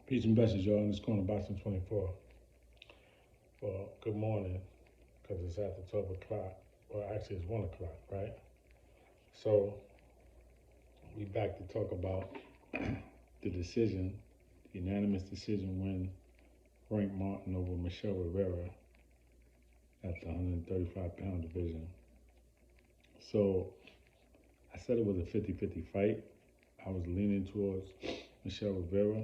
Peace and blessings, y'all. In this corner, Boston 24. Well, good morning, because it's after 12 o'clock. Well, actually, it's 1 o'clock, right? So, we back to talk about the decision, the unanimous decision when Frank Martin over Michel Rivera at the 135-pound division. So, I said it was a 50-50 fight. I was leaning towards Michel Rivera.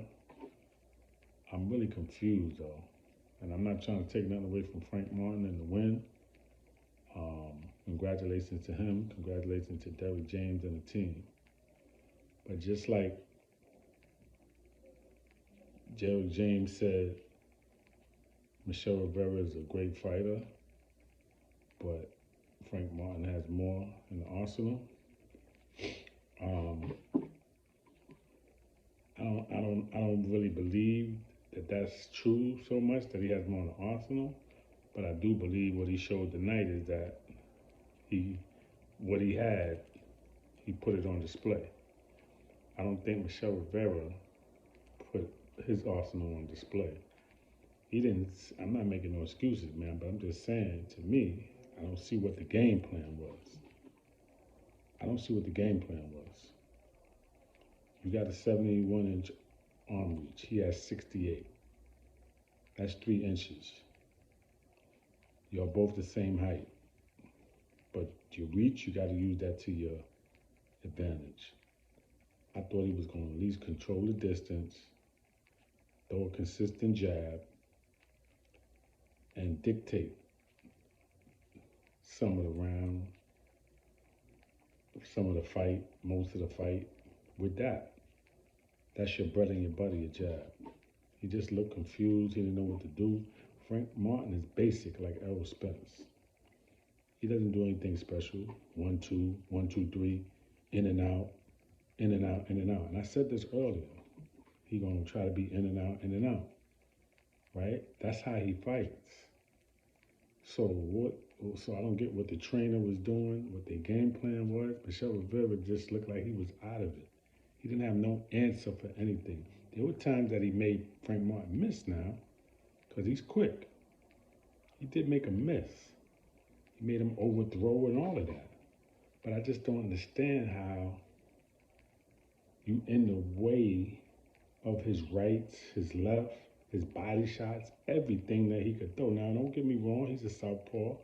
I'm really confused, though. And I'm not trying to take nothing away from Frank Martin and the win. Congratulations to him. Congratulations to Derrick James and the team. But just like Derrick James said, Michel Rivera is a great fighter, but Frank Martin has more in the arsenal. Um, I don't really believe that that's true so much that he has more in the arsenal. But I do believe what he showed tonight is that what he had, he put it on display. I don't think Michel Rivera put his arsenal on display. He didn't. I'm not making no excuses, man, but I'm just saying, to me, I don't see what the game plan was. I don't see what the game plan was. You got a 71-inch arm reach. He has 68. That's 3 inches. You're both the same height. But your reach, you got to use that to your advantage. I thought he was going to at least control the distance, throw a consistent jab, and dictate some of the round, some of the fight, most of the fight with that. That's your bread and your butter, your jab. He just looked confused. He didn't know what to do. Frank Martin is basic like Errol Spence. He doesn't do anything special. 1, 2, 1, 2, 3, in and out, in and out, in and out. And I said this earlier. He gonna try to be in and out, in and out. Right? That's how he fights. So I don't get what the trainer was doing, what their game plan was. Michel Rivera just looked like he was out of it. He didn't have no answer for anything. There were times that he made Frank Martin miss now, because he's quick. He did make a miss. He made him overthrow and all of that. But I just don't understand how you in the way of his rights, his left, his body shots, everything that he could throw. Now, don't get me wrong, he's a southpaw.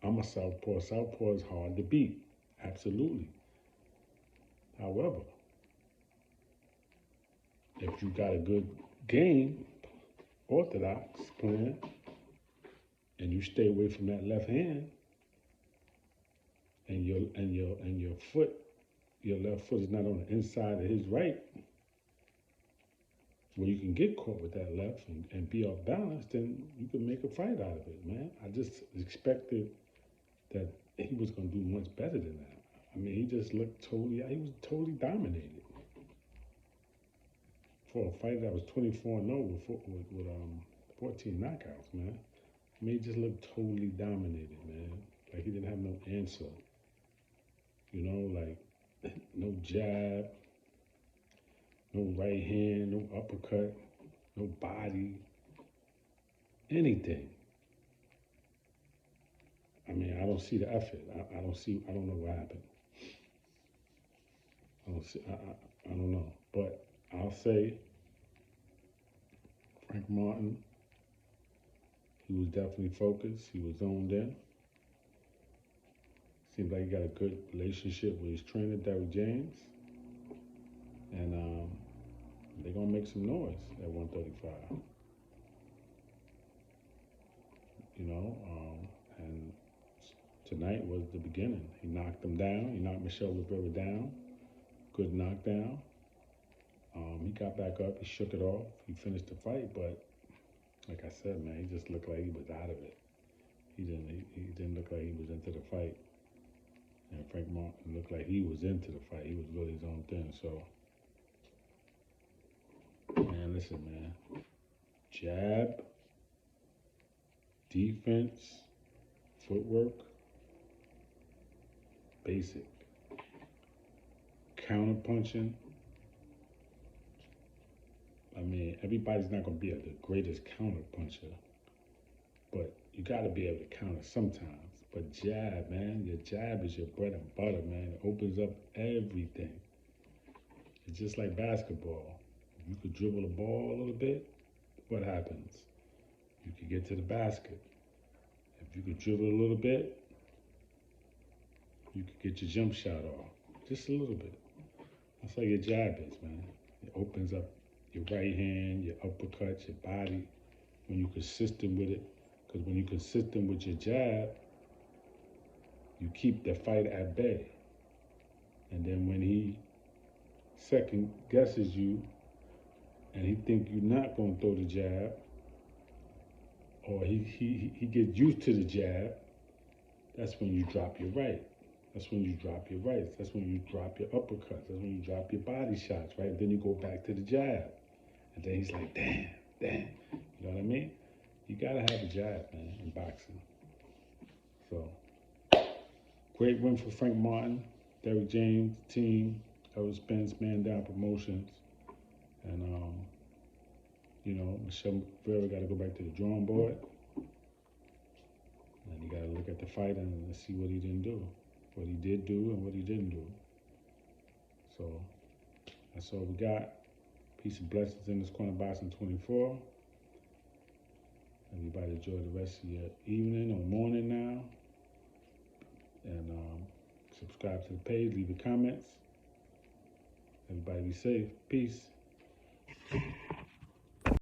I'm a southpaw. Southpaw is hard to beat. Absolutely. However, if you got a good game, orthodox plan, and you stay away from that left hand, and your foot, your left foot is not on the inside of his right, where you can get caught with that left and be off balance, then you can make a fight out of it, man. I just expected that he was going to do much better than that. I mean, he just looked he was totally dominated. For a fighter that was 24-0 with 14 knockouts, man. I mean, he just looked totally dominated, man. Like he didn't have no answer. You know, like no jab, no right hand, no uppercut, no body, anything. I mean, I don't see the effort. I don't know what happened. I don't know. But I'll say Frank Martin, he was definitely focused. He was zoned in. Seems like he got a good relationship with his trainer, Derrick James. And they're going to make some noise at 135. You know, and tonight was the beginning. He knocked him down. He knocked Michel Rivera down. Good knockdown. He got back up. He shook it off. He finished the fight, but like I said, man, he just looked like he was out of it. He didn't look like he was into the fight. And Frank Martin looked like he was into the fight. He was really his own thing. So, man, listen, man. Jab, defense, footwork, basic. Counter punching, I mean, everybody's not going to be the greatest counter puncher, but you got to be able to counter sometimes. But jab, man, your jab is your bread and butter, man. It opens up everything. It's just like basketball. If you could dribble the ball a little bit, what happens? You could get to the basket. If you could dribble a little bit, you could get your jump shot off. Just a little bit. That's how your jab is, man. It opens up your right hand, your uppercut, your body, when you're consistent with it. Because when you're consistent with your jab, you keep the fight at bay. And then when he second guesses you and he think you're not going to throw the jab, or he gets used to the jab, that's when you drop your right. That's when you drop your rights. That's when you drop your uppercuts. That's when you drop your body shots, right? Then you go back to the jab. And then he's like, damn. You know what I mean? You gotta have a jab, man, in boxing. So, great win for Frank Martin, Derrick James, team, Errol Spence, Man Down Promotions. And, Michel Rivera got to go back to the drawing board. And you got to look at the fight and see what he didn't do. What he did do and what he didn't do. So, that's all we got. Peace and blessings in this corner boxing 24. Everybody enjoy the rest of your evening or morning now. And subscribe to the page, leave your comments. Everybody be safe. Peace.